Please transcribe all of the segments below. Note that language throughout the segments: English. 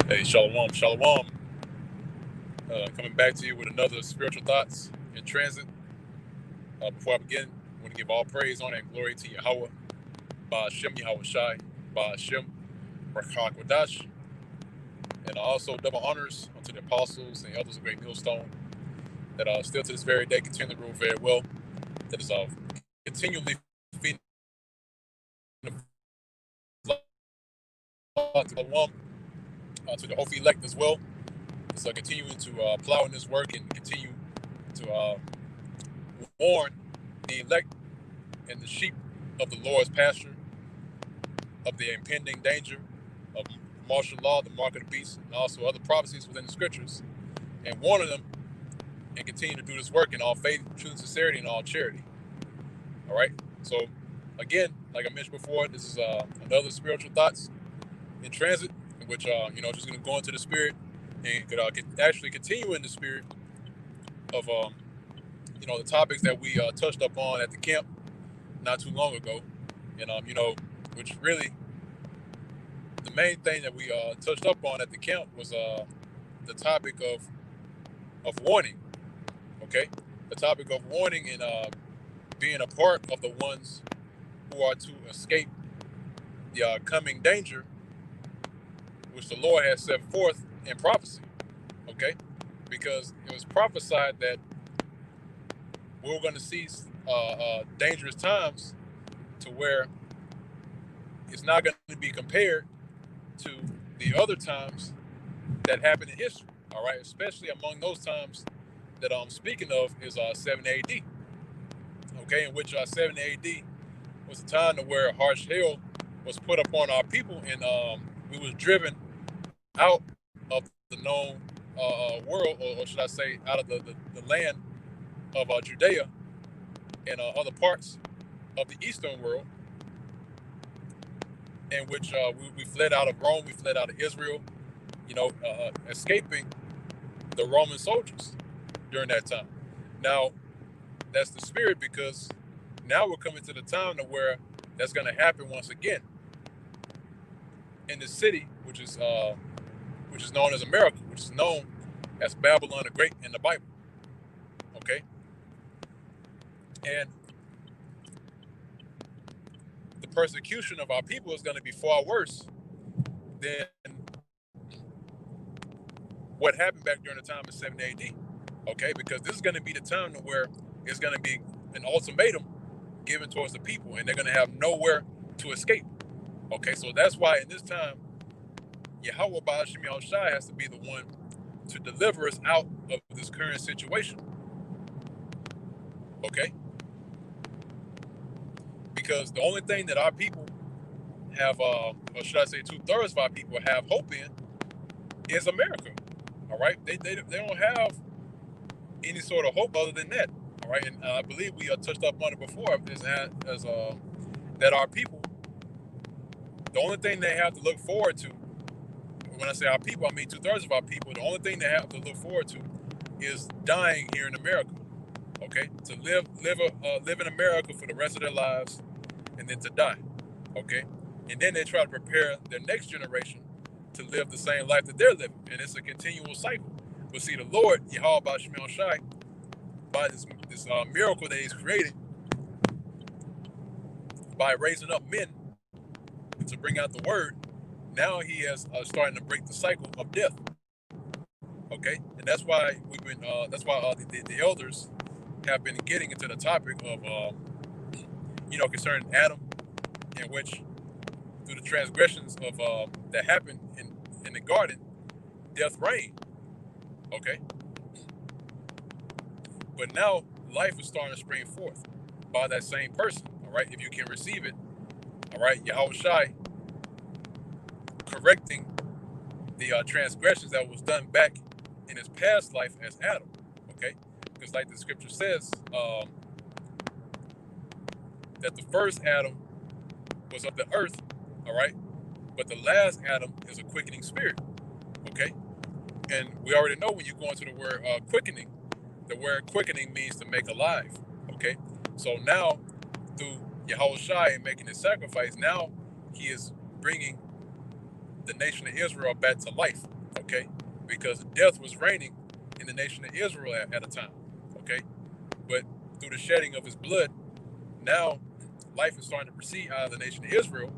Hey, shalom, shalom. Coming back to you with another spiritual thoughts in transit. Before I begin, I want to give all praise, honor, and glory to Yahweh, Ba'ashem Yahweh Shai, Ba'ashem Rakak Wadash, and also double honors unto the apostles and elders of Great Millstone that still to this very day continue to rule very well, that is continually feeding the flock to the Hofi elect as well. So continuing to plow in this work and continue to warn the elect and the sheep of the Lord's pasture of the impending danger of martial law, the mark of the beast, and also other prophecies within the scriptures, and warning them and continue to do this work in all faith, truth, and sincerity, and all charity. All right. So, again, like I mentioned before, this is another spiritual thoughts in transit, in which just going to go into the spirit and could actually continue in the spirit of the topics that we touched up on at the camp not too long ago, and which really the main thing that we touched up on at the camp was the topic of warning. Okay, the topic of warning and being a part of the ones who are to escape the coming danger, which the Lord has set forth in prophecy. Okay, because it was prophesied that we were going to see dangerous times to where it's not going to be compared to the other times that happened in history. All right, especially among those times that I'm speaking of is 7 AD. Okay, in which 7 AD was a time to where harsh hail was put upon our people, and we was driven out of the known world, or should I say, out of the land of Judea and other parts of the Eastern world, in which we fled out of Rome, we fled out of Israel, escaping the Roman soldiers during that time. Now, that's the spirit, because now we're coming to the time to where that's going to happen once again in the city, which is known as America, which is known as Babylon the Great in the Bible. Okay, and the persecution of our people is going to be far worse than what happened back during the time of 7 AD. Okay, because this is going to be the time where it's going to be an ultimatum given towards the people, and they're going to have nowhere to escape. Okay, so that's why in this time, Yahweh Ba'ashem Yahweh Shai has to be the one to deliver us out of this current situation. Okay, because the only thing that our people have, or should I say 2/3 of our people have hope in, is America. All right, they don't have any sort of hope other than that. All right, and I believe we touched up on it before, that our people, the only thing they have to look forward to, when I say our people, I mean 2/3 of our people, the only thing they have to look forward to is dying here in America. Okay, to live in America for the rest of their lives, and then to die. Okay, and then they try to prepare their next generation to live the same life that they're living, and it's a continual cycle. But see, the Lord Yahweh Ba'ashem Yahweh Shai, by this miracle that He's created, by raising up men to bring out the word, now He is starting to break the cycle of death. Okay, and that's why we've been. That's why the elders have been getting into the topic of concerning Adam, in which through the transgressions of that happened in the garden, death reigned. Okay, but now life is starting to spring forth by that same person. All right, if you can receive it. All right, Yahweh Shai correcting the transgressions that was done back in his past life as Adam. Okay, because like the scripture says, that the first Adam was of the earth. All right, but the last Adam is a quickening spirit. Okay, and we already know when you go into the word quickening, the word quickening means to make alive. Okay, so now through Yahweh Shai and making his sacrifice, now He is bringing the nation of Israel back to life. okay? Because death was reigning in the nation of Israel at a time, okay? But through the shedding of his blood, now life is starting to proceed out of the nation of Israel,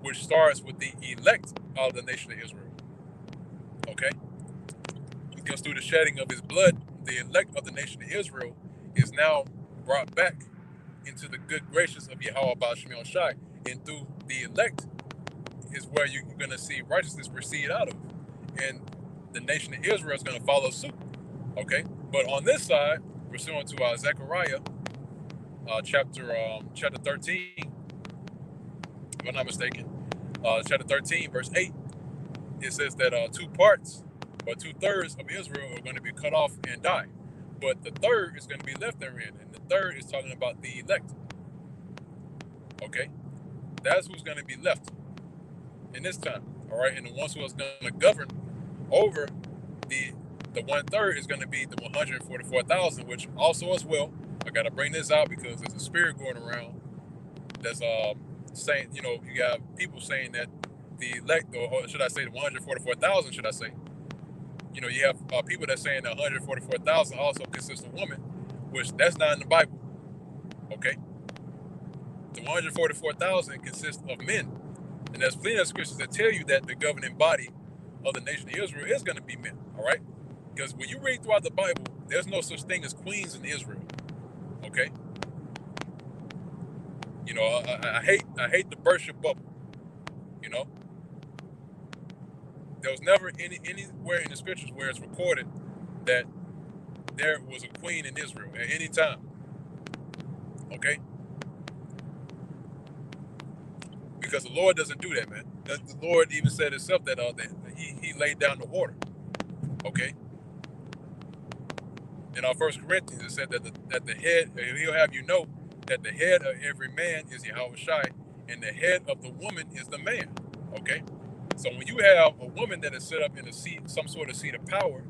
which starts with the elect of the nation of Israel, okay? Because through the shedding of his blood, the elect of the nation of Israel is now brought back into the good gracious of Yahweh Baal Shemel Shai. And through the elect is where you're going to see righteousness proceed out of. And the nation of Israel is going to follow suit. Okay? But on this side, pursuant to Zechariah chapter 13, if I'm not mistaken, chapter 13, verse 8, it says that two parts or 2/3 of Israel are going to be cut off and die. But the third is going to be left therein. And the third is talking about the elect. Okay? That's who's going to be left in this time. All right? And the ones who is going to govern over the 1/3 is going to be the 144,000, which also as well, I got to bring this out because there's a spirit going around that's saying, you got people saying that the elect, or should I say the 144,000, should I say, you have people that saying that 144,000 also consists of women, which that's not in the Bible. Okay? The 144,000 consists of men. And there's plenty of scriptures that tell you that the governing body of the nation of Israel is going to be men. All right? Because when you read throughout the Bible, there's no such thing as queens in Israel. Okay? I hate to burst your bubble. There was never anywhere in the scriptures where it's recorded that there was a queen in Israel at any time. Okay? Because the Lord doesn't do that, man. The Lord even said himself that he laid down the order. Okay? In our 1 Corinthians, it said that the head, he'll have you know that the head of every man is Yahweh Shai, and the head of the woman is the man. Okay? So when you have a woman that is set up in a seat, some sort of seat of power,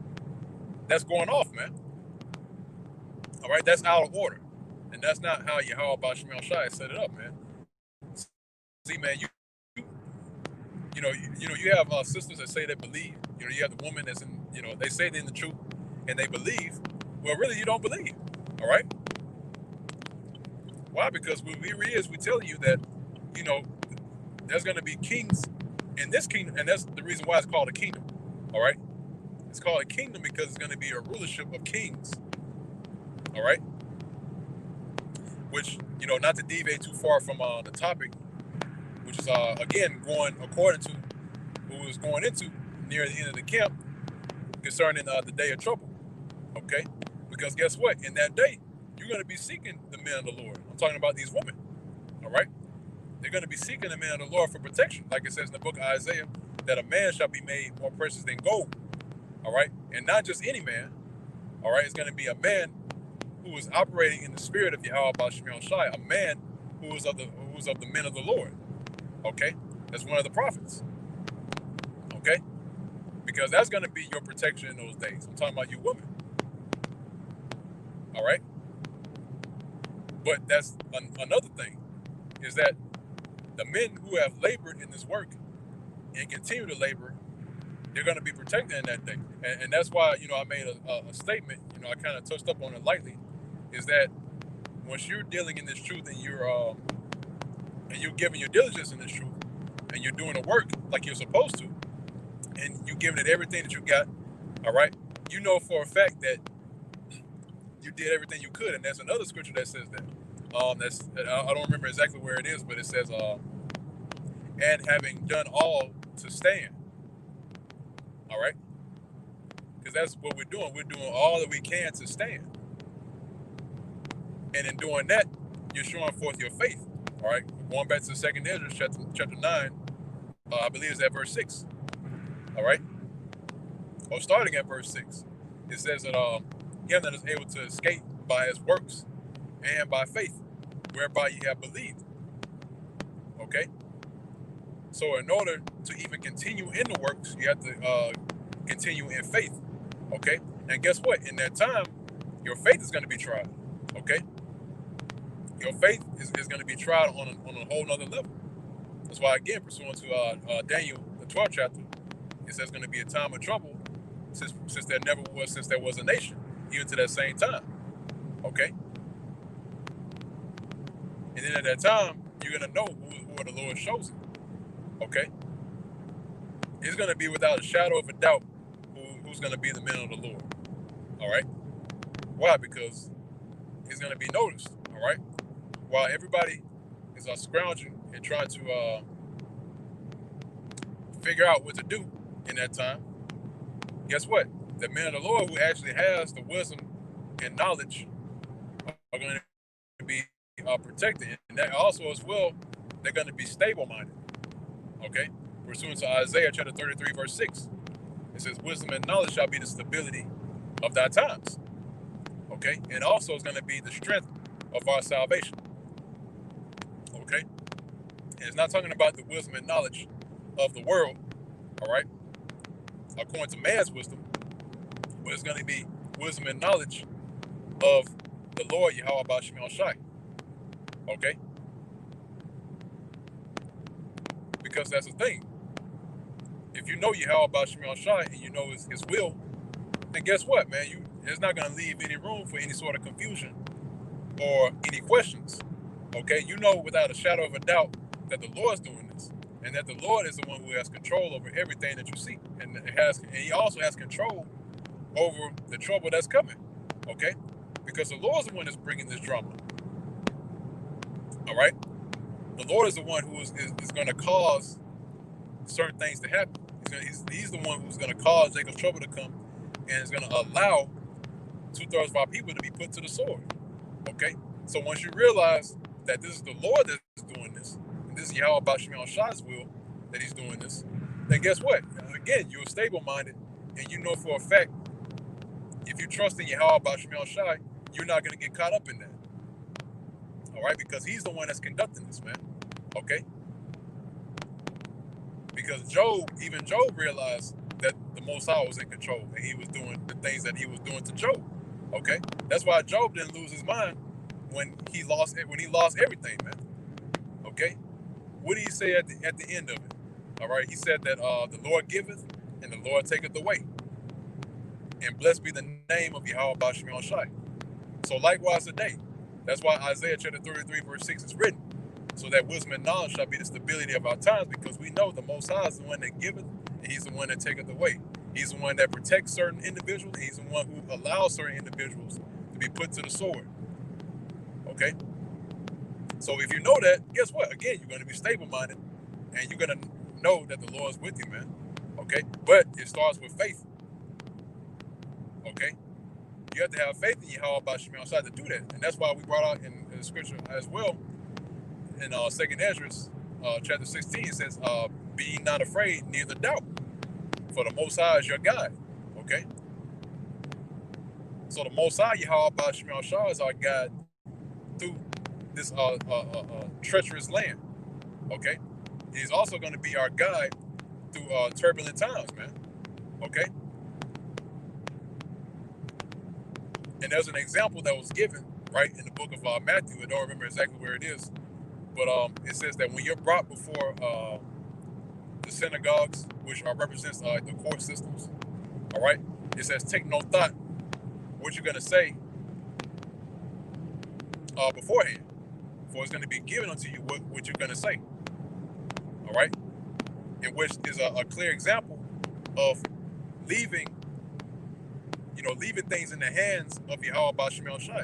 that's going off, man. All right? That's out of order. And that's not how Yahweh Baal Shemel Shai set it up, man. See, man, you have sisters that say they believe. You have the woman that's in, they say they're in the truth and they believe. Well, really, you don't believe. All right? Why? Because what we read is we tell you that, there's going to be kings in this kingdom, and that's the reason why it's called a kingdom. All right? It's called a kingdom because it's going to be a rulership of kings. All right? Which, not to deviate too far from the topic, which is, again, going according to who was going into near the end of the camp concerning the day of trouble. Okay? Because guess what? In that day, you're going to be seeking the men of the Lord. I'm talking about these women. All right? They're going to be seeking the men of the Lord for protection. Like it says in the book of Isaiah, that a man shall be made more precious than gold. All right? And not just any man. All right? It's going to be a man who is operating in the spirit of Yahweh Baal Shemel Shai, a man who is of the men of the Lord. Okay? That's one of the prophets. Okay? Because that's going to be your protection in those days. I'm talking about you women. All right? But that's another thing, is that the men who have labored in this work and continue to labor, they're going to be protected in that day. And that's why, I made a statement, I kind of touched up on it lightly, is that once you're dealing in this truth and you're giving your diligence in this truth and you're doing the work like you're supposed to, and you're giving it everything that you got, all right, you know for a fact that you did everything you could. And there's another scripture that says that. I don't remember exactly where it is, but it says, and having done all to stand. All right? Because that's what we're doing. We're doing all that we can to stand. And in doing that, you're showing forth your faith. All right? Going back to 2nd Ezra, chapter 9, I believe it's at verse 6. All right? Or starting at verse 6. It says that him that is able to escape by his works and by faith, whereby ye have believed. Okay? So in order to even continue in the works, you have to continue in faith. Okay? And guess what? In that time, your faith is going to be tried. Okay? Your faith is going to be tried on a whole nother level. That's why, again, pursuant to Daniel, the 12th chapter, it says it's going to be a time of trouble since there never was, since there was a nation, even to that same time. Okay? And then at that time, you're going to know who the Lord shows it. Okay? It's going to be without a shadow of a doubt who's going to be the men of the Lord. All right? Why? Because it's going to be noticed. All right? While everybody is scrounging and trying to figure out what to do in that time, guess what? The men of the Lord who actually has the wisdom and knowledge are going to be protected. And that also as well, they're going to be stable-minded. Okay? Pursuant to Isaiah chapter 33, verse 6. It says, wisdom and knowledge shall be the stability of thy times. Okay? And also it's going to be the strength of our salvation. Okay? And it's not talking about the wisdom and knowledge of the world, all right, according to man's wisdom, but it's going to be wisdom and knowledge of the Lord Yahweh Ba'Shem Shai. Okay? Because that's the thing. If you know Yahweh Ba'Shem Shai and you know his will, then guess what, man? It's not going to leave any room for any sort of confusion or any questions. Okay? You know without a shadow of a doubt that the Lord's doing this, and that the Lord is the one who has control over everything that you see, and he also has control over the trouble that's coming. Okay? Because the Lord's the one that's bringing this drama. All right? The Lord is the one who is going to cause certain things to happen. He's the one who's going to cause Jacob's trouble to come, and is going to allow 2/3 of our people to be put to the sword. Okay? So once you realize that this is the Lord that's doing this, and this is Yahweh Ba'Shem Shai's will that he's doing this, then guess what? Again, you're stable-minded, and you know for a fact, if you trust in Yahweh Ba'Shem Shai, you're not going to get caught up in that. All right? Because he's the one that's conducting this, man. Okay? Because even Job realized that the Most High was in control, and he was doing the things that he was doing to Job. Okay? That's why Job didn't lose his mind when he lost everything, man. Okay? What did he say at the end of it? All right? He said that the Lord giveth and the Lord taketh away. And blessed be the name of Yahweh Ba'Shem Shai. So likewise today. That's why Isaiah chapter 33, verse 6 is written. So that wisdom and knowledge shall be the stability of our times, because we know the Most High is the one that giveth, and he's the one that taketh away. He's the one that protects certain individuals, and he's the one who allows certain individuals to be put to the sword. Okay? So if you know that, guess what? Again, you're going to be stable-minded, and you're going to know that the Lord is with you, man. Okay? But it starts with faith. Okay? You have to have faith in Yahweh Ba'Shem Shai to do that. And that's why we brought out in the scripture as well, in 2nd Ezra, chapter 16, it says, be ye not afraid, neither doubt, for the Most High is your guide. Okay? So the Most High, Yahweh Ba'Shem Shai, is our guide through this treacherous land. Okay? He's also going to be our guide through turbulent times, man. Okay? And there's an example that was given, right, in the book of Matthew. I don't remember exactly where it is. But it says that when you're brought before the synagogues, which represents the court systems, all right, it says take no thought what you're going to say beforehand, for it's going to be given unto you what you're going to say, all right, in which is a clear example of leaving things in the hands of Yahweh Ba'Shem Shai,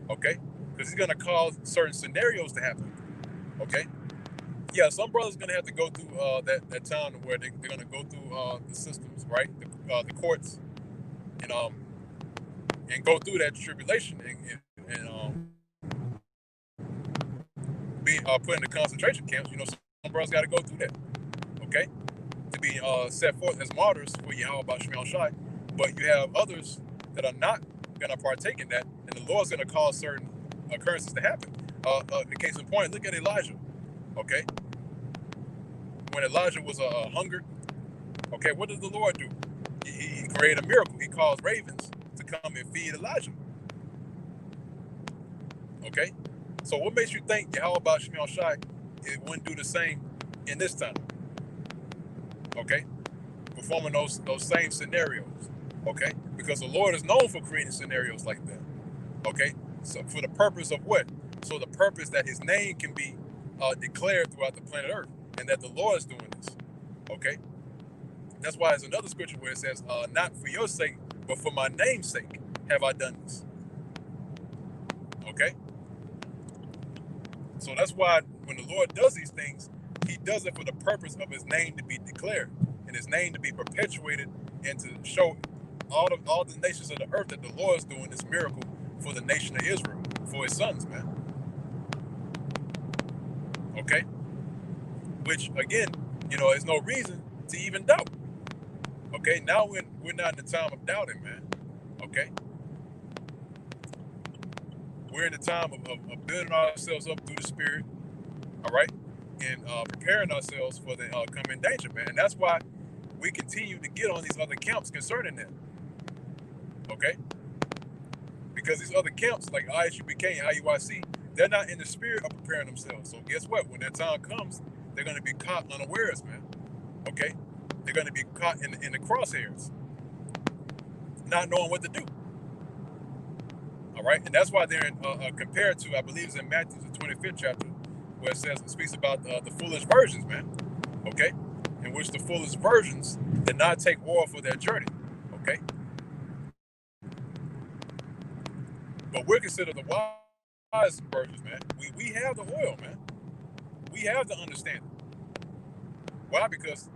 okay, because he's going to cause certain scenarios to happen. Okay, yeah, some brothers gonna have to go through that time where they're gonna go through the systems, right? The courts, and go through that tribulation and be put in the concentration camps. Some brothers got to go through that. Okay, to be set forth as martyrs for Yahweh Ba'Shem Shai. But you have others that are not gonna partake in that, and the Lord's gonna cause certain occurrences to happen. In case in point, look at Elijah. Okay, when Elijah was hungered, okay, what did the Lord do? He created a miracle. He caused ravens to come and feed Elijah. Okay, so what makes you think Yahweh Ba'Shem Shai wouldn't do the same in this time? Okay, performing those same scenarios. Okay, because the Lord is known for creating scenarios like that. Okay, so for the purpose of what? So the purpose that His name can be declared throughout the planet Earth, and that the Lord is doing this. Okay, that's why there's another scripture where it says, "Not for your sake, but for my name's sake have I done this." Okay, so that's why when the Lord does these things, He does it for the purpose of His name to be declared and His name to be perpetuated, and to show all the nations of the earth that the Lord is doing this miracle for the nation of Israel, for His sons, man. Okay, which again, there's no reason to even doubt. Okay, now we're not in the time of doubting, man. Okay, we're in the time of building ourselves up through the Spirit. All right, and preparing ourselves for the coming danger, man. And that's why we continue to get on these other camps concerning that. Okay, because these other camps like ISUBK and IUIC, they're not in the spirit of preparing themselves. So guess what? When that time comes, they're going to be caught unawares, man. Okay, they're going to be caught in the crosshairs, not knowing what to do. All right, and that's why they're compared to, I believe it's in Matthew, the 25th chapter, where it speaks about the foolish virgins, man. Okay, in which the foolish virgins did not take oil for their journey. Okay, but we're considered the wise virgins, man. We have the oil, man. We have the understanding. Why? Because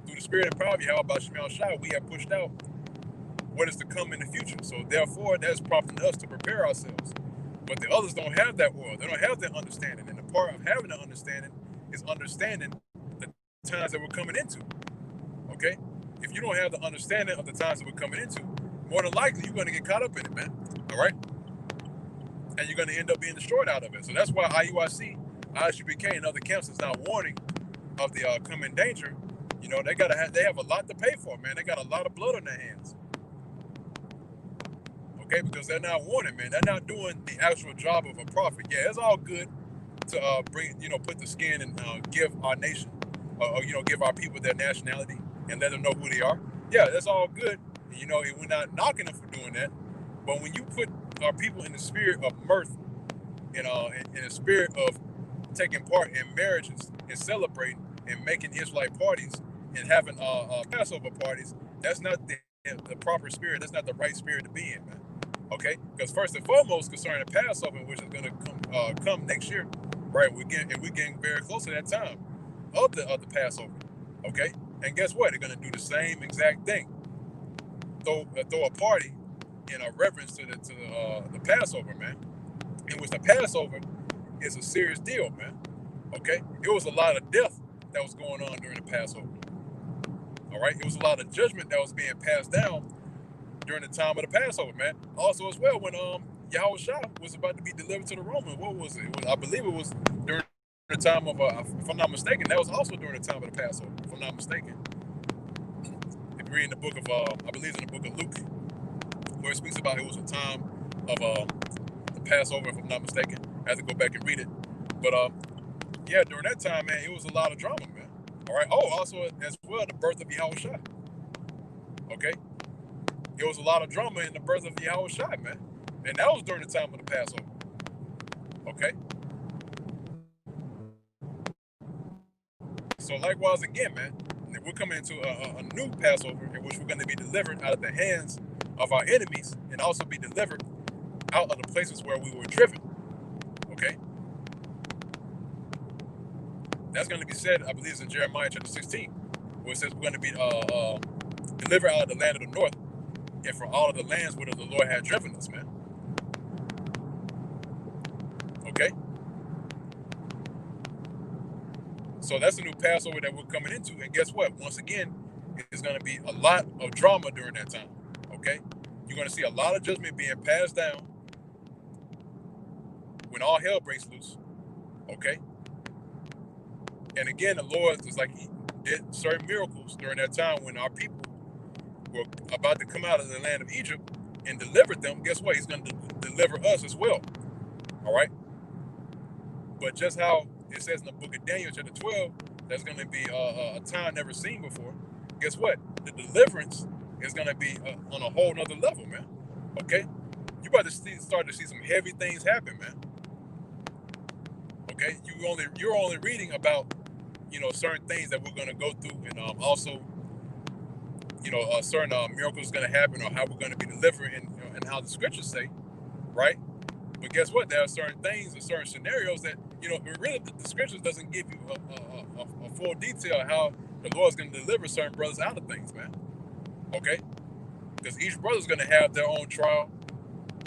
through the Spirit and power of Yahweh Shemel Shai, we have pushed out what is to come in the future. So therefore, that's prompting us to prepare ourselves. But the others don't have that oil. They don't have that understanding. And the part of having the understanding is understanding the times that we're coming into. Okay? If you don't have the understanding of the times that we're coming into, more than likely you're going to get caught up in it, man. All right? And you're going to end up being destroyed out of it. So that's why IUIC, ISUBK, and other camps is not warning of the coming danger. They have a lot to pay for, man. They got a lot of blood on their hands. Okay, because they're not warning, man. They're not doing the actual job of a prophet. Yeah, it's all good to put the skin and give our nation, give our people their nationality and let them know who they are. Yeah, that's all good. And we're not knocking them for doing that. But when you put our people in the spirit of mirth, in the spirit of taking part in marriages and celebrating and making Israelite parties and having Passover parties, that's not the proper spirit. That's not the right spirit to be in, man. Okay, because first and foremost, concerning Passover, which is going to come next year, right? We're getting very close to that time of the Passover. Okay, and guess what? They're going to do the same exact thing. Throw a party in a reverence to the Passover, man. In which the Passover is a serious deal, man. Okay, it was a lot of death that was going on during the Passover. All right, it was a lot of judgment that was being passed down during the time of the Passover, man. Also, as well, when Yahweh Shah was about to be delivered to the Romans, what was it? I believe it was during the time of, if I'm not mistaken, that was also during the time of the Passover, if I'm not mistaken. If you read in the book of, I believe in the book of Luke, where it speaks about it was a time of the Passover, if I'm not mistaken. I have to go back and read it. But yeah, during that time, man, it was a lot of drama, man. All right. Oh, also as well, the birth of Yahweh Shah. Okay. It was a lot of drama in the birth of Yahweh Shai, man. And that was during the time of the Passover. Okay? So likewise again, man, we're coming into a new Passover in which we're going to be delivered out of the hands of our enemies and also be delivered out of the places where we were driven. Okay? That's going to be said, I believe it's in Jeremiah chapter 16, where it says we're going to be delivered out of the land of the north and from all of the lands where the Lord had driven us, man. Okay? So that's the new Passover that we're coming into. And guess what? Once again, it's going to be a lot of drama during that time. Okay? You're going to see a lot of judgment being passed down when all hell breaks loose. Okay? And again, the Lord is like He did certain miracles during that time when our people were about to come out of the land of Egypt and delivered them. Guess what? He's going to deliver us as well. All right? But just how it says in the book of Daniel, chapter 12, there's going to be a time never seen before. Guess what? The deliverance is going to be on a whole nother level, man. Okay? You about to start to see some heavy things happen, man. Okay? You're only reading about, certain things that we're going to go through, and also, certain miracles going to happen, or how we're going to be delivered, and how the scriptures say, right? But guess what? There are certain things or certain scenarios that, really the scriptures doesn't give you a full detail of how the Lord's going to deliver certain brothers out of things, man. Okay? Because each brother's going to have their own trial.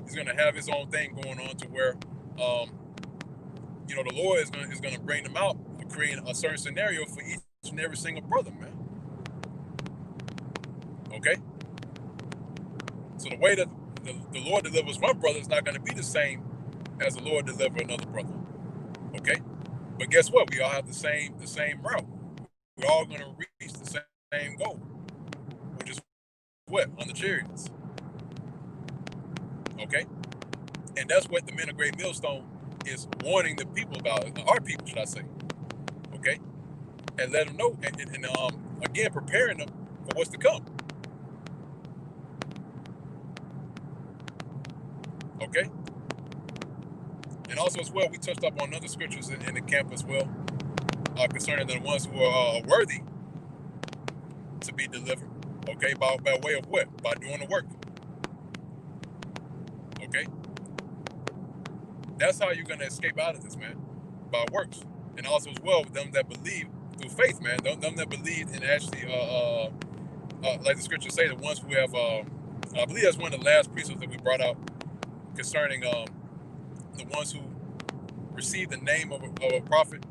He's going to have his own thing going on, to where, the Lord is going to bring them out, creating a certain scenario for each and every single brother, man. Okay? So the way that the Lord delivers one brother is not going to be the same as the Lord deliver another brother. Okay? But guess what? We all have the same route. We're all going to reach the same goal, which is what? On the chariots. Okay? And that's what the Men of Great Millstone is warning the people about, our people, should I say. Okay? And let them know, and again, preparing them for what's to come. Okay? And also as well, we touched up on other scriptures in the camp as well, concerning the ones who are worthy to be delivered. Okay? By way of what? By doing the work. Okay? That's how you're going to escape out of this, man. By works. And also as well, with them that believe through faith, man. Them that believe in actually, like the scriptures say, the ones who have, I believe that's one of the last precepts that we brought out concerning the ones who receive the name of a prophet,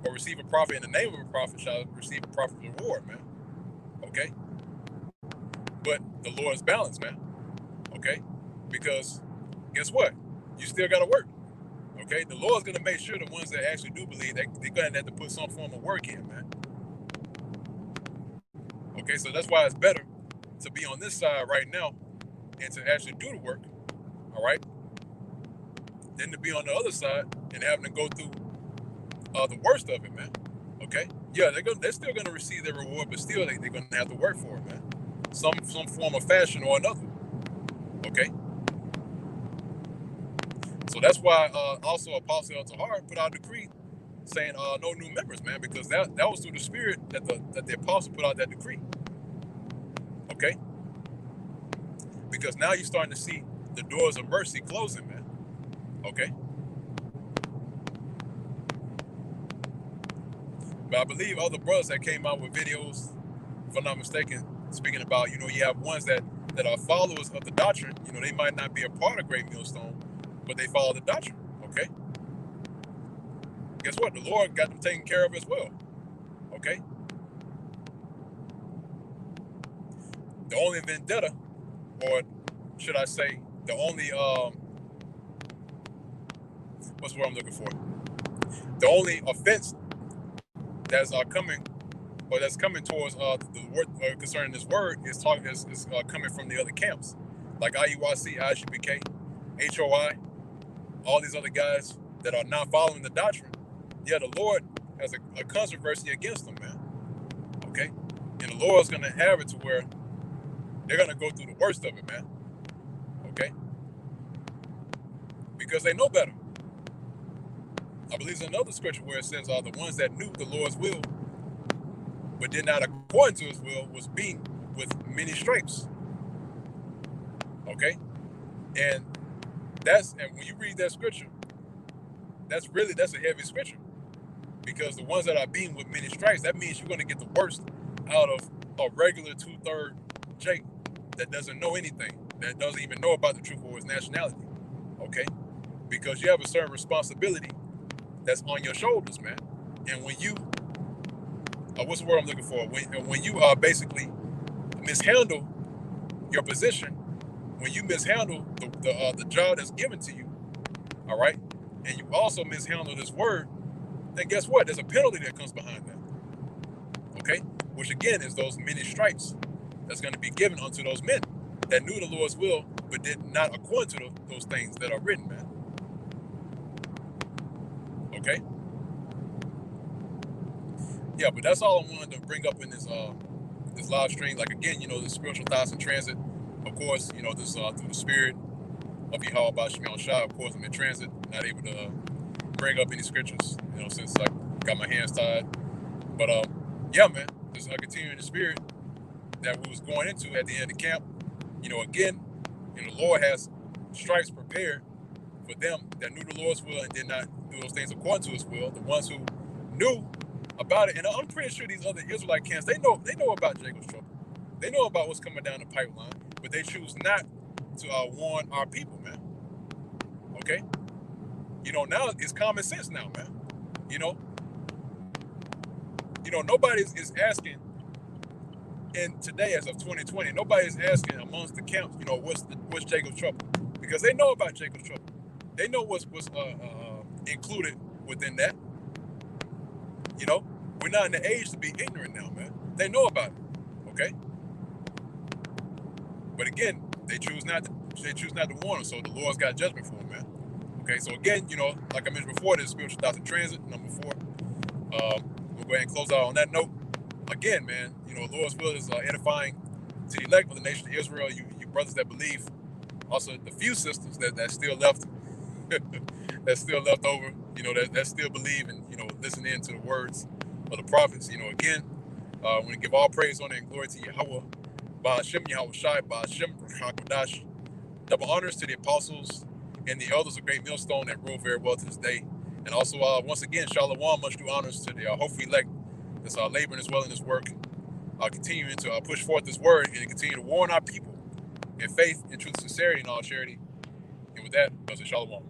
or receive a prophet in the name of a prophet, shall receive a prophet reward, man. Okay? But the Lord's balance, man. Okay? Because guess what? You still got to work. Okay? The Lord's going to make sure the ones that actually do believe, they're going to have to put some form of work in, man. Okay? So that's why it's better to be on this side right now and to actually do the work, all right, than to be on the other side and having to go through the worst of it, man. Okay? Yeah, they're still going to receive their reward, but still they're going to have to work for it, man. Some form of fashion or another. Okay? So that's why also Apostle El Tahar put out a decree saying no new members, man, because that was through the Spirit that the Apostle put out that decree. Okay? Because now you're starting to see the doors of mercy closing, man. Okay? But I believe other brothers that came out with videos, if I'm not mistaken, speaking about, you have ones that are followers of the doctrine. They might not be a part of Great Millstone, but they follow the doctrine. Okay? Guess what? The Lord got them taken care of as well. Okay? The only vendetta, or should I say, the only what's the word I'm looking for? The only offense that's coming towards the word concerning this word is coming from the other camps, like IUIC, ISUPK, HOI, all these other guys that are not following the doctrine. Yeah, the Lord has a controversy against them, man. Okay? And the Lord's going to have it to where they're going to go through the worst of it, man. Okay? Because they know better. I believe there's another scripture where it says the ones that knew the Lord's will but did not according to his will was beaten with many stripes. Okay? And when you read that scripture, that's a heavy scripture. Because the ones that are beaten with many stripes, that means you're going to get the worst out of a regular 2/3 Jake that doesn't know anything, that doesn't even know about the truth or his nationality. Okay? Because you have a certain responsibility that's on your shoulders, man. And when you, what's the word I'm looking for? When you basically mishandle your position, when you mishandle the job that's given to you, all right, and you also mishandle this word, then guess what? There's a penalty that comes behind that. Okay? Which again is those many stripes that's going to be given unto those men that knew the Lord's will, but did not according to those things that are written, man. Okay? Yeah, but that's all I wanted to bring up in this this live stream. Like again, the spiritual thoughts in transit. Of course, this through the spirit of Yahweh Bashmi Shah. Of course, I'm in transit, not able to bring up any scriptures, since I got my hands tied. But yeah, man, just continuing the spirit that we was going into at the end of camp. Again, the Lord has stripes prepared for them that knew the Lord's will and did not do those things according to His will. The ones who knew about it, and I'm pretty sure these other Israelite camps, they know about Jacob's trouble. They know about what's coming down the pipeline, but they choose not to warn our people, man. Okay? Now it's common sense now, man. Nobody is asking, and today as of 2020, nobody is asking amongst the camps, what's Jacob's trouble, because they know about Jacob's trouble. They know what's included within that. We're not in the age to be ignorant now, man. They know about it. Okay. But again, they choose not to warn them. So the Lord's got judgment for them, man. Okay. So again, like I mentioned before, this spiritual thoughts in transit, number 4. We'll go ahead and close out on that note. Again, man, Lord's will is edifying to the elect of the nation of Israel. You brothers that believe, also the few sisters that still left, that's still left over. That still believe and listen in to the words of the prophets. Again, we want to give all praise, honor, and glory to Yahweh, Ba'ashem Yahweh Shai, Ba'ashem HaKadosh. Double honors to the apostles and the elders of Great Millstone that rule very well to this day. And also, once again, Shalom, much due honors to the hopefully elect that's laboring as well in this work, continuing to push forth this word and continue to warn our people in faith, in truth, sincerity, and all charity. And with that, I say Shalom.